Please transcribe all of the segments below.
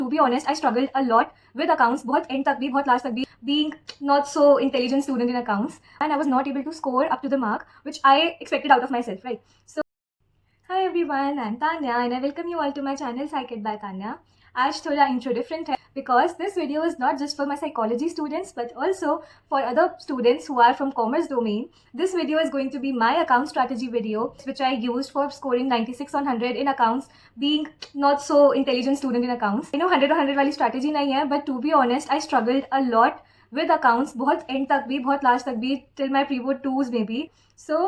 To be honest, I struggled a lot with accounts. बहुत end तक भी, बहुत last तक भी, being not so intelligent student in accounts, and I was not able to score up to the mark which I expected out of myself, right? So, hi everyone, I'm Tanya and I welcome you all to my channel Psyched by Tanya. आज थोड़ा intro different है because this video is not just for my psychology students but also for other students who are from commerce domain. This video is going to be my account strategy video which I used for scoring 96 on 100 in accounts, being not so intelligent student in accounts. I know 100 on 100 वाली strategy नहीं है, but to be honest I struggled a lot with accounts, बहुत end तक भी, बहुत last तक भी, till my pre-board 2s में भी. So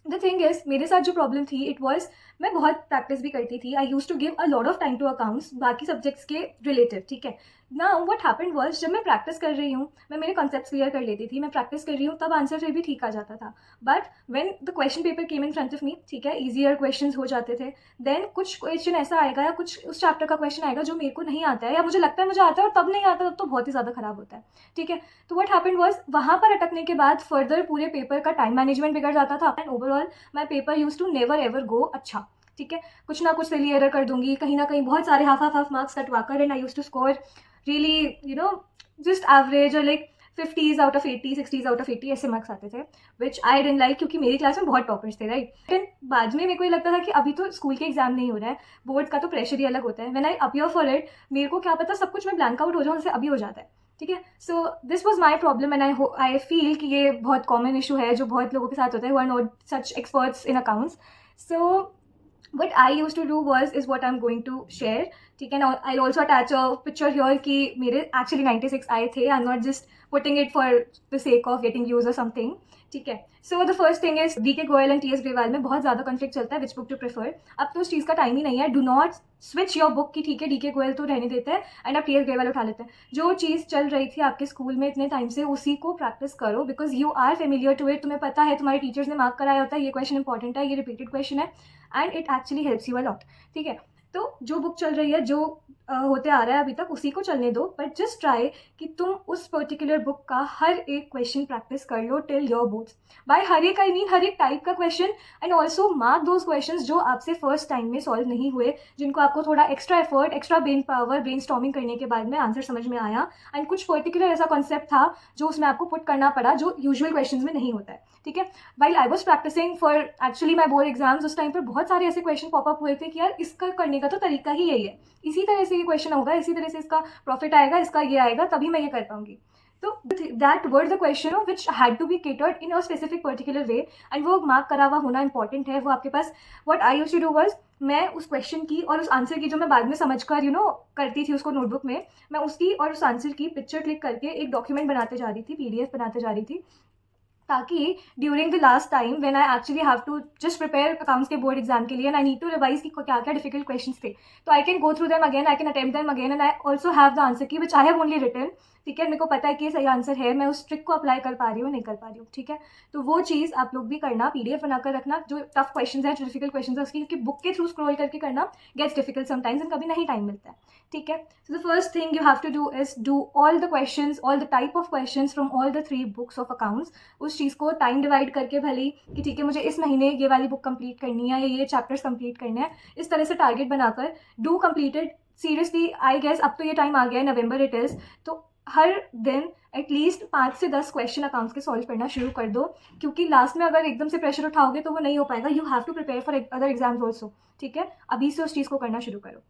द थिंग इज मेरे साथ जो प्रॉब्लम थी इट वॉज मैं बहुत प्रैक्टिस भी करती थी. I use to give a lot of time to accounts बाकी सब्जेक्ट्स के रिलेटिव. ठीक है, नाउ व्हाट हैपेंड वाज जब मैं प्रैक्टिस कर रही हूँ, मैं मेरे कॉन्सेप्ट्स क्लियर कर लेती थी, मैं प्रैक्टिस कर रही हूँ, तब आंसर फिर भी ठीक आ जाता था. But when the question paper came in front of me, ठीक है, ईजियर क्वेश्चन हो जाते थे. देन कुछ क्वेश्चन ऐसा आएगा या कुछ उस चैप्टर का क्वेश्चन आएगा जो मेरे को नहीं आता है या मुझे लगता है मुझे आता है और तब नहीं आता, तब तो बहुत ही ज़्यादा खराब होता है. ठीक है, तो व्हाट हैपेंड वाज वहाँ पर अटकने के बाद फर्दर पूरे पेपर का टाइम मैनेजमेंट बिगड़ जाता था and overall my paper use to never ever go अच्छा. ठीक है, कुछ ना कुछ सिली एरर कर दूंगी, कहीं ना कहीं बहुत सारे हाफ मार्क्स कटवा कर, and I use to score really just average और like 50s out of 80, 60s out of 80 ऐसे मार्क्स आते थे विच आई डेंट लाइक, क्योंकि मेरी क्लास में बहुत टॉपर्स थे, राइट. लेकिन बाद में मेरे को ये लगता था कि अभी तो स्कूल के एग्जाम नहीं हो रहा है, बोर्ड का तो प्रेशर ही अलग होता है. When I appear for it, मेरे को क्या पता सब कुछ मैं ब्लैंक आउट हो जाऊँ, जैसे अभी हो जाता है. ठीक है, so this was my problem and I feel कि ये बहुत कॉमन इशू है जो बहुत लोगों के साथ होता है who are not such experts in accounts. So what I used to do is what I'm going to share. ठीक है ना, I'll also attach a picture here कि मेरे actually 96 आए थे. I'm not just putting it for the sake of getting views or something. ठीक है, so the first thing is DK Goyal and TS Grewal में बहुत ज़्यादा कॉन्फ्लिक्ट चलता है, विच बुक टू प्रेफर. अब तो उस चीज़ का टाइम ही नहीं है. Do not switch your book की, ठीक है, DK गोयल तो रहने देते हैं एंड आप TS ग्रेवाल उठा लेते हैं. जो चीज़ चल रही थी आपके स्कूल में इतने टाइम से, उसी को प्रैक्टिस करो because you are familiar to it. तुम्हें पता है, तुम्हारे टीचर्स ने मार्क कराया होता है, ये क्वेश्चन इंपॉर्टेंट है, ये रिपीटेड क्वेश्चन है and it actually helps you a lot. ठीक है, तो जो बुक चल रही है, जो होते आ रहा है अभी तक, उसी को चलने दो, बट जस्ट ट्राई कि तुम उस पर्टिकुलर बुक का हर एक क्वेश्चन प्रैक्टिस कर लो टिल योर बोर्ड्स. बाय हर एक आई मीन हर एक टाइप का question, and also mark those questions जो आपसे फर्स्ट टाइम में सॉल्व नहीं हुए, जिनको आपको थोड़ा extra effort, extra brain power, brain storming करने के बाद में आंसर समझ में आया, एंड कुछ पर्टिकुलर ऐसा कॉन्सेप्ट था जो उसमें आपको पुट करना पड़ा जो यूजुअल क्वेश्चन में नहीं होता है. ठीक है, while I was practicing for actually my board exams, उस टाइम पर बहुत सारे ऐसे क्वेश्चन पॉपअप हुए थे कि यार इसका करने का तो तरीका ही यही है, इसी तरह से ये क्वेश्चन होगा, इसी तरह से इसका प्रॉफिट आएगा, इसका ये आएगा, तभी मैं ये कर पाऊंगी. तो that were the question which had to be catered in a specific particular way, and वो मार्क करा हुआ होना इंपॉर्टेंट है. वो आपके पास, what I used to do was, मैं उस क्वेश्चन की और उस आंसर की जो मैं बाद में समझ कर करती थी उसको नोटबुक में, मैं उसकी और उस आंसर की पिक्चर क्लिक करके एक डॉक्यूमेंट बनाते जा रही थी, PDF बनाते जा रही थी, ताकि during the last time when I actually have to just prepare accounts के बोर्ड एग्जाम के लिए and I need to revise कि क्या क्या डिफिकल्ट क्वेश्चंस थे, तो I can go through them again, I can attempt them again and I also have the answer key which I have only written. ठीक है, मेरे को पता है कि ये सही आंसर है, मैं उस ट्रिक को अप्लाई कर पा रही हूँ, नहीं कर पा रही हूँ. ठीक है, तो वो चीज़ आप लोग भी करना, PDF बनाकर रखना, जो टफ क्वेश्चन है, जो डिफिकल्ट क्वेश्चन है उसकी, क्योंकि बुक के थ्रू स्क्रॉल करके करना गेट्स डिफिकल्ट समटाइम्स एंड कभी नहीं टाइम मिलता है. ठीक है, so the first thing you have to do is do all the questions, all the type of questions from all the 3 books of accounts. उस चीज़ को टाइम डिवाइड करके भले कि ठीक है मुझे इस महीने ये वाली बुक कंप्लीट करनी है या ये चैप्टर्स कंप्लीट करने हैं, इस तरह से टारगेट बनाकर do completed. Seriously I guess अब तो ये टाइम आ गया है, नवंबर इट इज़, तो हर दिन एटलीस्ट 5 से 10 क्वेश्चन अकाउंट्स के सॉल्व करना शुरू कर दो, क्योंकि लास्ट में अगर एकदम से प्रेशर उठाओगे तो वो नहीं हो पाएगा. You have to prepare for other exams also. ठीक है, अभी से उस चीज़ को करना शुरू करो.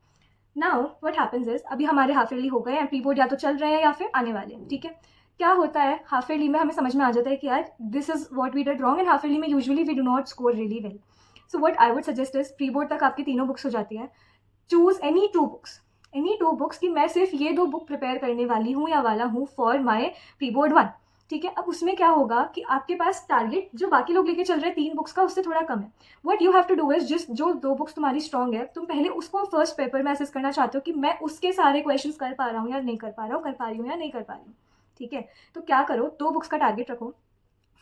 नाउ व्हाट हैपेंस इज, अभी हमारे हाफ ईयरली हो गए हैं, प्री बोर्ड या तो चल रहे हैं या फिर आने वाले हैं. ठीक है, क्या होता है हाफ ईयरली में हमें समझ में आ जाता है कि यार this is what we did wrong, and half yearly में usually we do not score really well. So what I would suggest is, pre board तक आपकी तीनों बुक्स हो जाती है, चूज एनी 2 बुक्स कि मैं सिर्फ ये 2 बुक प्रिपेयर करने वाली हूँ या वाला हूँ फॉर माई प्री बोर्ड 1. ठीक है, अब उसमें क्या होगा कि आपके पास टारगेट जो बाकी लोग लेके चल रहे हैं 3 बुक्स का, उससे थोड़ा कम है. What you have to do is just जो 2 बुक्स तुम्हारी स्ट्रॉन्ग है, तुम पहले उसको फर्स्ट पेपर में असेस करना चाहते हो कि मैं उसके सारे क्वेश्चंस कर पा रहा हूँ या नहीं कर पा रहा हूँ, कर पा रही हूँ या नहीं कर पा रही हूँ. ठीक है, तो क्या करो, 2 बुक्स का टारगेट रखो,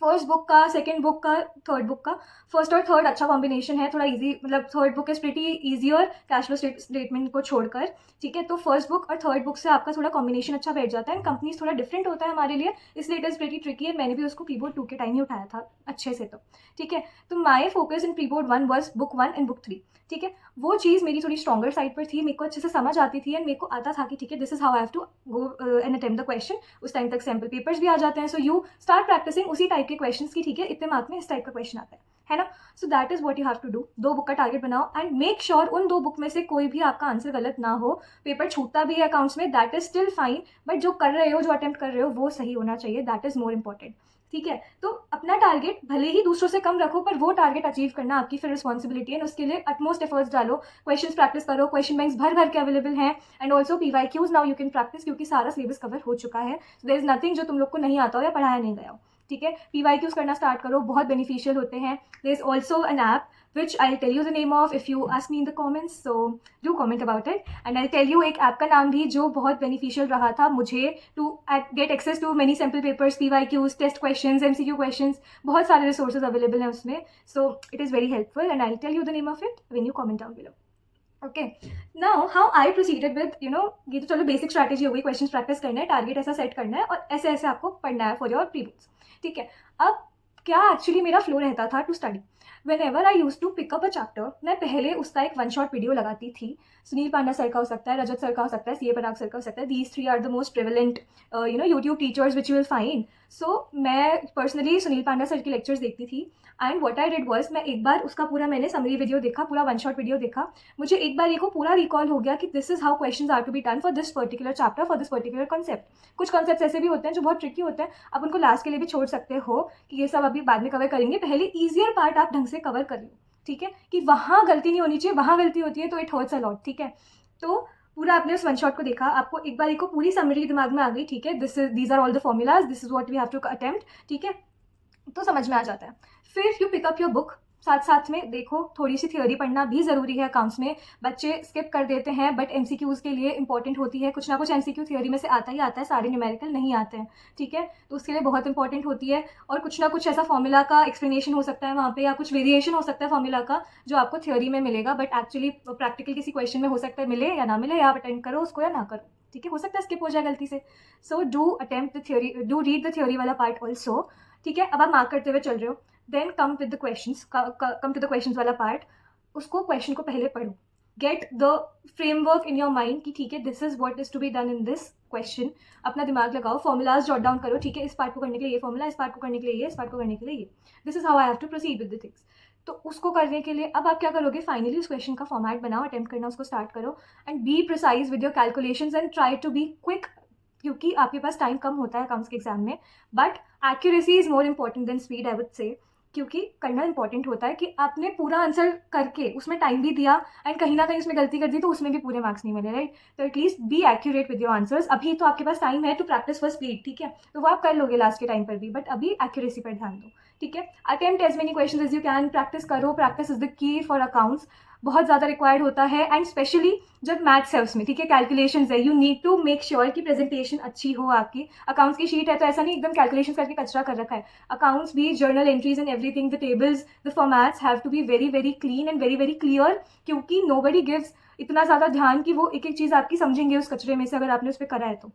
फर्स्ट बुक का, सेकंड बुक का, थर्ड बुक का. फर्स्ट और थर्ड अच्छा कॉम्बिनेशन है, थोड़ा इजी, मतलब third book is pretty easy और कैश फ्लो स्टेटमेंट को छोड़कर. ठीक है, तो फर्स्ट बुक और थर्ड बुक से आपका थोड़ा कॉम्बिनेशन अच्छा बैठ जाता है. एंड कंपनीज थोड़ा डिफरेंट होता है हमारे लिए, इसलिए it is pretty tricky, and मैंने भी उसको प्री बोर्ड 2 के टाइम ही उठाया था अच्छे से. तो ठीक है, तो my focus in pre board 1 was book 1 and book 3. ठीक है, वो चीज़ मेरी थोड़ी स्ट्रॉन्गर साइड पर थी, मेरे को अच्छे से समझ आती थी एंड मेरे को आता था कि ठीक है this is how I have to go and attempt the question. उस टाइम तक सैम्पल पेपर्स भी आ जाते हैं, सो यू स्टार्ट प्रैक्टिसिंग उसी टाइप के क्वेश्चंस की, ठीक है इतने मार्क में इस टाइप का क्वेश्चन आता है ना। So that is what you have to do. 2 book का टारगेट बनाओ एंड मेक श्योर उन 2 बुक में से कोई भी आपका आंसर गलत ना हो। पेपर छूटता भी है अकाउंट्स में, that is still fine, but जो कर रहे हो, जो अटेम्प्ट कर रहे हो, वो सही होना चाहिए, दैट इज़ मोर इंपॉर्टेंट। ठीक है, तो अपना टारगेट भले ही दूसरों से कम रखो, पर वो टारगेट अचीव करना आपकी फिर रिस्पॉन्सिबिलिटी है, उसके लिए अटमोस्ट एफर्ट्स डालो, क्वेश्चंस प्रैक्टिस करो, क्वेश्चन बैंक्स भर भर के अवेलेबल हैं and also PYQs now you can practice, क्योंकि सारा सिलेबस कवर हो चुका है। देयर इज नथिंग जो तुम लोग को नहीं आता हो या पढ़ाया नहीं गया हो। ठीक है, PYQs करना स्टार्ट करो, बहुत बेनिफिशियल होते हैं। There is also an app which I'll tell you the name of if you ask me in the comments, so do comment about it and I'll tell you एक app का नाम भी जो बहुत beneficial रहा था मुझे to get access to many sample papers, PYQs, test questions, MCQ questions, बहुत सारे resources available हैं उसमें, so it is very helpful and I'll tell you the name of it when you comment down below. Okay, now how I proceeded with ये तो चलो basic strategy हो गई, questions practice करना है, टारगेट ऐसा सेट करना है और ऐसे ऐसे आपको पढ़ना है फॉर योर प्री बोर्ड्स। ठीक है, अब क्या एक्चुअली मेरा फ्लो रहता था to study. Whenever I use to pick up a chapter, मैं पहले उसका एक 1 शॉट वीडियो लगाती थी। सुनील पांडा सर का हो सकता है, रजत सर का हो सकता है, CA पराग सर का हो सकता है। These 3 are the most prevalent YouTube teachers which you will find. So मैं पर्सनली सुनील पांडा सर के लेक्चर्स देखती थी and what I did was, मैं एक बार उसका पूरा मैंने समरी वीडियो देखा, पूरा 1 शॉट वीडियो देखा। मुझे एक बार ये को पूरा रिकॉल हो गया कि this is how questions are to be done for this particular chapter, for this particular concept. कुछ कॉन्सेप्ट ऐसे भी होते हैं जो बहुत ट्रिकी होते हैं, आप उनको लास्ट के लिए भी छोड़ सकते हो कि ये सब अभी बाद में कवर करेंगे, पहले ईजियर पार्ट आप ढंग से कवर कर लो। ठीक है, कि वहाँ गलती नहीं होनी चाहिए, वहाँ गलती होती है तो इट हर्ट्स अ लॉट। ठीक है, तो पूरा आपने उस 1 शॉट को देखा, आपको एक बार को पूरी समरी दिमाग में आ गई। ठीक है, these are all the formulas, this is what we have to attempt. ठीक है, तो समझ में आ जाता है। फिर you pick up your book, साथ साथ में देखो, थोड़ी सी थ्योरी पढ़ना भी ज़रूरी है। अकाउंट्स में बच्चे स्किप कर देते हैं, बट MCQs के लिए इंपॉर्टेंट होती है, कुछ ना कुछ MCQ थ्योरी में से आता ही आता है, सारे न्यूमेरिकल नहीं आते हैं। ठीक है, तो उसके लिए बहुत इंपॉर्टेंट होती है, और कुछ ना कुछ ऐसा फॉर्मूला का एक्सप्लेनेशन हो सकता है वहाँ पे, या कुछ वेरिएशन हो सकता है फॉर्मूला का जो आपको थ्योरी में मिलेगा, बट एक्चुअली प्रैक्टिकल किसी क्वेश्चन में हो सकता है मिले या ना मिले, या आप अटेंड करो उसको या ना करो। ठीक है, हो सकता है स्किप हो जाए गलती से। So do attempt the theory, do read the theory वाला पार्ट ऑल्सो। ठीक है, अब आप मार्क करते हुए चल रहे हो, then come with the questions, come to the questions वाला पार्ट। उसको क्वेश्चन को पहले पढ़ो, get the framework in your mind कि ठीक है this is what is to be done in this question. अपना दिमाग लगाओ, फॉर्मूलाज जॉट डाउन करो। ठीक है, इस पार्ट को करने के लिए ये फॉर्मूला, इस पार्ट को करने के लिए ये, इस पार्ट को करने के लिए ये, this is how I have to proceed with the things. तो उसको करने के लिए अब आप क्या करोगे, फाइनली उस क्वेश्चन का फॉर्मेट बनाओ, अटेम्प्ट करना उसको स्टार्ट करो and be precise with your calculations and try to be quick, क्योंकि आपके पास टाइम कम होता है अकाउंट्स के एग्जाम में, but accuracy is more important than speed I would say. क्योंकि करना इंपॉर्टेंट होता है कि आपने पूरा आंसर करके उसमें टाइम भी दिया एंड कहीं ना कहीं उसमें गलती कर दी तो उसमें भी पूरे मार्क्स नहीं मिले, राइट। तो at least be accurate with your answers. अभी तो आपके पास टाइम है टू प्रैक्टिस फॉर स्पीड, ठीक है, तो वो आप कर लोगे लास्ट के टाइम पर भी, बट अभी एक्यूरेसी पर ध्यान दो। ठीक है, attempt as many questions as you can, practice करो, practice is the key for accounts, बहुत ज़्यादा रिक्वायर्ड होता है एंड स्पेशली जब मैथ्स है उसमें। ठीक है, कैलकुलेशंस है, you need to make sure कि प्रेजेंटेशन अच्छी हो आपकी। अकाउंट्स की शीट है तो ऐसा नहीं एकदम कैलकुलेशन करके कचरा कर रखा है, अकाउंट्स भी, journal entries and everything, the tables, the formats have to be very very clean and very very clear, क्योंकि नोबडी गिव्स इतना ज़्यादा ध्यान कि वो एक एक चीज़ आपकी समझेंगे उस कचरे में से अगर आपने उस पर करा है तो।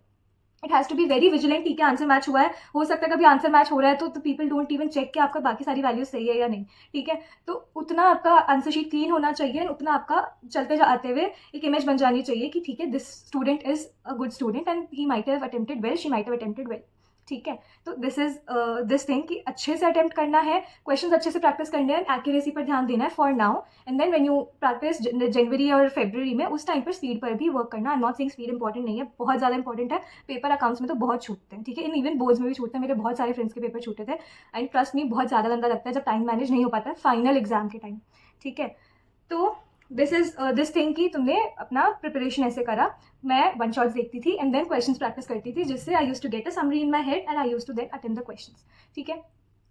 It has to be very vigilant. ठीक है, आंसर मैच हुआ है, हो सकता है कभी आंसर मैच हो रहा है तो पीपल डोंट इवन चेक कि आपका बाकी सारी वैल्यूज सही है या नहीं। ठीक है, तो उतना आपका आंसर शीट क्लीन होना चाहिए, उतना आपका चलते आते हुए एक इमेज बन जानी चाहिए कि ठीक है this student is a good student and he might have attempted well, she might have attempted well. ठीक है, तो दिस इज दिस थिंग कि अच्छे से अटेम्प्ट करना है, क्वेश्चंस अच्छे से प्रैक्टिस करने हैं, एक्यूरेसी पर ध्यान देना है for now, and then when you practice जनवरी और फरवरी में, उस टाइम पर स्पीड पर भी वर्क करना। I am not saying speed important नहीं है, बहुत ज़्यादा इंपॉर्टेंट है। पेपर अकाउंट्स में तो बहुत छूटते हैं, ठीक है, इन इवन बोर्ड्स में भी छूटते हैं, मेरे बहुत सारे फ्रेंड्स के पेपर छूटे थे एंड ट्रस्ट मी बहुत ज़्यादा गंदा लगता है जब टाइम मैनेज नहीं हो पाता है फाइनल एग्जाम के टाइम। ठीक है, तो दिस इज दिस थिंग कि तुमने अपना प्रिपरेशन ऐसे करा। मैं 1 शॉट्स देखती थी एंड देन क्वेश्चंस प्रैक्टिस करती थी, जिससे I use to get a summary in my head and I use to then attempt the questions. ठीक है,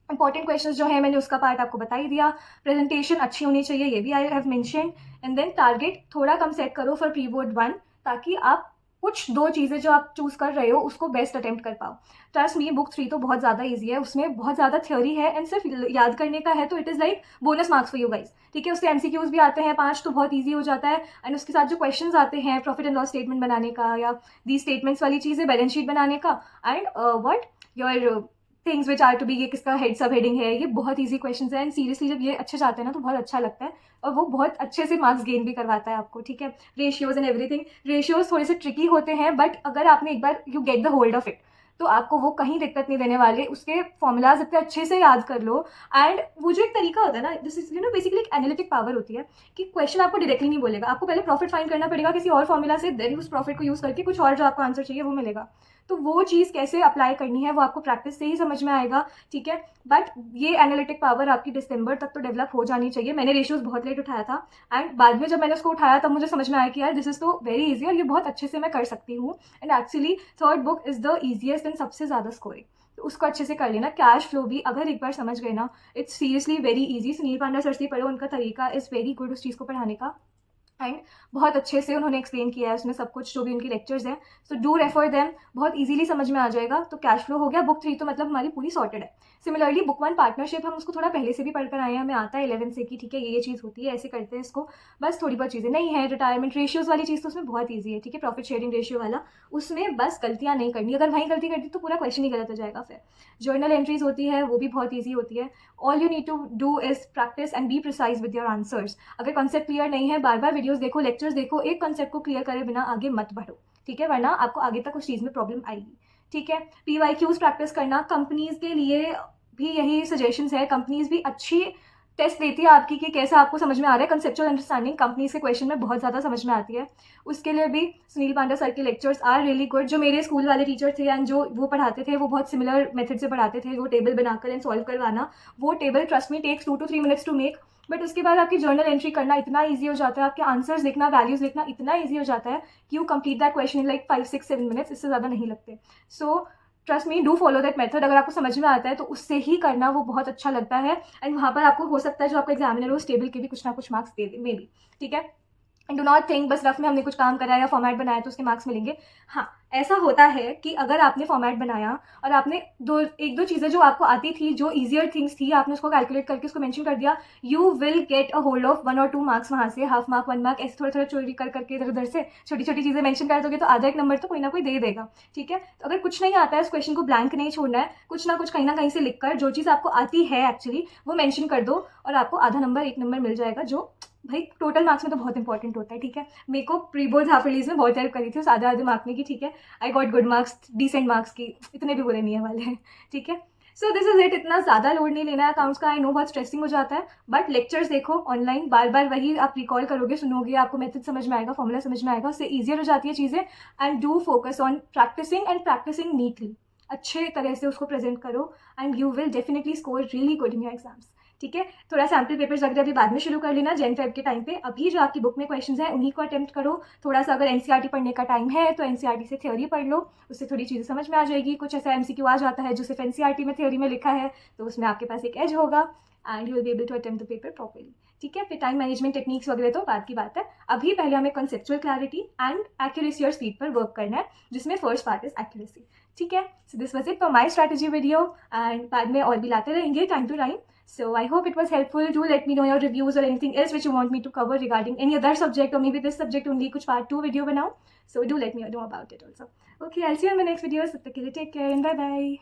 इंपॉर्टेंट क्वेश्चंस जो है मैंने उसका पार्ट आपको बता ही दिया। प्रेजेंटेशन अच्छी होनी चाहिए, ये भी I have mention, and then target थोड़ा कम सेट करो फॉर प्री बोर्ड 1, ताकि आप कुछ 2 चीज़ें जो आप चूज़ कर रहे हो उसको बेस्ट अटेम्प्ट कर पाओ। ट्रस्ट मी, बुक 3 तो बहुत ज़्यादा ईजी है, उसमें बहुत ज़्यादा थ्योरी है एंड सिर्फ याद करने का है, तो it is like bonus marks for you guys. ठीक है, उससे MCQs भी आते हैं 5, तो बहुत ईजी हो जाता है एंड उसके साथ जो क्वेश्चंस आते हैं प्रॉफिट एंड लॉस स्टेटमेंट बनाने का, या दी स्टेटमेंट्स वाली चीज़ें, बैलेंस शीट बनाने का, and what your things which are to be, ये किसका हेड सब हेडिंग है, ये बहुत ईजी क्वेश्चन है एंड सीरियसली जब ये अच्छे जाते हैं ना तो बहुत अच्छा लगता है और वो बहुत अच्छे से मार्क्स गेन भी करवाता है आपको, ठीक है। रेशियोज एंड एवरीथिंग, रेशियोज थोड़े से ट्रिकी होते हैं बट अगर आपने एक बार you get the hold of it तो आपको वो कहीं दिक्कत नहीं देने वाले, उसके फॉर्मूलाज इतने अच्छे से याद कर लो। एंड वो जो एक तरीका होता है ना, दिस इज बेसिकली एक एनालिटिक पावर होती है कि क्वेश्चन आपको डायरेक्टली नहीं बोलेगा, आपको पहले प्रॉफिट फाइंड करना पड़ेगा किसी और फॉर्मूला से, देन उस प्रॉफिट को यूज करके कुछ और जो आपको आंसर चाहिए वो मिलेगा। तो वो चीज़ कैसे अप्लाई करनी है वो आपको प्रैक्टिस से ही समझ में आएगा, ठीक है। बट ये एनालिटिक पावर आपकी दिसंबर तक तो डेवलप हो जानी चाहिए। मैंने रेशियोज बहुत लेट उठाया था एंड बाद में जब मैंने उसको उठाया तब मुझे समझ में आया कि यार दिस इज तो वेरी इजी और ये बहुत अच्छे से मैं कर सकती हूँ। And actually third book is the easiest and सबसे ज़्यादा स्कोरिंग, तो उसको अच्छे से कर लेना। कैश फ्लो भी अगर एक बार समझ गए ना, it's seriously very easy. Sunil Panda sir से पढ़ो, उनका तरीका इज़ वेरी गुड उस चीज़ को पढ़ाने का एंड बहुत अच्छे से उन्होंने एक्सप्लेन किया है उसमें सब कुछ, जो भी उनकी लेक्चर्स हैं। सो डू रेफर देम, बहुत इजीली समझ में आ जाएगा। तो कैश फ्लो हो गया, बुक 3 तो मतलब हमारी पूरी सॉर्टेड है। सिमिलरली बुक 1 पार्टनरशिप, हम उसको थोड़ा पहले से भी पढ़कर आए हैं, हमें आता है 11 से कि ठीक है ये चीज़ होती है, ऐसे करते हैं इसको, बस थोड़ी बहुत चीज़ें नहीं है। रिटायरमेंट रेशियोज़ वाली चीज़ तो उसमें बहुत ईजी है, ठीक है। प्रॉफिट शेयरिंग रेशियो वाला, उसमें बस गलतियाँ नहीं करनी, अगर वहीं गलती कर दी तो पूरा क्वेश्चन ही गलत हो जाएगा। फिर जर्नल एंट्रीज होती है, वो भी बहुत ईजी होती है। All you need to do is practice and be precise with your answers. अगर कॉन्सेप्ट क्लियर नहीं है, बार बार वीडियोस देखो, लेक्चर्स देखो, एक कॉन्सेप्ट को क्लियर करे बिना आगे मत बढ़ो, ठीक है, वरना आपको आगे तक उस चीज़ में प्रॉब्लम आएगी, ठीक है। PYQs प्रैक्टिस करना, कंपनीज के लिए भी यही सजेशंस है। कंपनीज भी अच्छी टेस्ट देती है आपकी कि कैसा आपको समझ में आ रहा है। कंसेप्चुअल अंडरस्टैंडिंग कंपनीज के क्वेश्चन में बहुत ज़्यादा समझ में आती है, उसके लिए भी सुनील पांडा सर के लेक्चर्स आर रियली गुड। जो मेरे स्कूल वाले टीचर थे एंड जो वो पढ़ाते थे वो बहुत सिमिलर मेथड से पढ़ाते थे, वो टेबल बनाकर एंड सॉल्व करवाना। वो table trust me takes 2 to 3 minutes to make, but उसके बाद आपकी जर्नल एंट्री करना इतना ईजी हो जाता है, आपके आंसर्स लिखना, वैल्यूज लिखना इतना ईजी हो जाता है कि you complete that question in like 5, 6, 7 minutes, इससे ज़्यादा नहीं लगते। So trust me, do follow that method. अगर आपको समझ में आता है तो उससे ही करना, वो बहुत अच्छा लगता है। एंड वहाँ पर आपको हो सकता है जो आपका एग्जामिनर हो उस टेबल के भी कुछ ना कुछ marks they they, may be, ठीक है। एंड डू नॉट थिंक बस रफ में हमने कुछ काम करा या फॉर्मेट बनाया तो उसके मार्क्स मिलेंगे। हाँ, ऐसा होता है कि अगर आपने फॉर्मेट बनाया और आपने एक दो चीज़ें जो आपको आती थी, जो ईजियर थिंग्स थी, आपने उसको कैलकुलेट करके उसको मेंशन कर दिया, you will get a hold of 1 or 2 marks वहाँ से, हाफ मार्क, 1 मार्क, ऐसे थोड़ा थोड़ा चोरी कर करके इधर उधर से छोटी छोटी चीज़ें मेंशन कर दोगे तो आधा एक नंबर तो कोई ना कोई दे देगा, ठीक है। तो अगर कुछ नहीं आता है, उस क्वेश्चन को ब्लैंक नहीं छोड़ना है, कुछ ना कुछ कहीं ना कहीं से लिखकर जो चीज़ आपको आती है एक्चुअली वो मेंशन कर दो और आपको आधा नंबर, 1 नंबर मिल जाएगा, जो भाई टोटल मार्क्स में तो बहुत इंपॉर्टेंट होता है, ठीक है। मेरे को प्री बोर्ड हाफ रिलीज में बहुत हेल्प करी थी उस आधे मार्क में की, ठीक है। I got good marks, decent marks की, इतने भी बुरे नहीं है वाले हैं, ठीक है। So this is it. इतना ज़्यादा लोड नहीं लेना है अकाउंट्स का, आई नो बहुत स्ट्रेसिंग हो जाता है, बट लेक्चर्स देखो ऑनलाइन, बार बार वही आप रिकॉल करोगे, सुनोगे, आपको मेथड समझ में आएगा, फॉर्मूला समझ में आएगा, उससे ईजियर हो जाती है चीज़ें। And do focus on practicing and practicing neatly, अच्छे तरह से उसको प्रेजेंट करो and you will definitely score really good in your exams, ठीक है। थोड़ा सैम्पल पेपर्स वगैरह अभी बाद में शुरू कर लेना, जैन फेब के टाइम पे। अभी जो आपकी बुक में क्वेश्चंस हैं उन्हीं को अटेम्प्ट करो। थोड़ा सा अगर एनसीईआरटी पढ़ने का टाइम है तो एनसीईआरटी से थ्योरी पढ़ लो, उससे थोड़ी चीज़ें समझ में आ जाएगी। कुछ ऐसा एमसीक्यू आ जाता है जो सिर्फ एनसीईआरटी में थ्योरी में लिखा है, तो उसमें आपके पास एक एज होगा and you will be able to attempt the paper properly, ठीक है। फिर टाइम मैनेजमेंट टेक्निक्स वगैरह तो बाद की बात है। अभी पहले हमें कंसेप्चुअल क्लैरिटी एंड एक्यूरेसी और स्पीड पर वर्क करना है, जिसमें फर्स्ट पार्ट इज एक्यूरेसी, ठीक है। So this was it for my strategy video and बाद में और भी लाते रहेंगे time to time. So I hope it was helpful. Do let me know your reviews or anything else which you want me to cover regarding any other subject or maybe this subject only, kuch part 2 video banao. So do let me know about it also. Okay, I'll see you in my next videos. Take care and bye bye.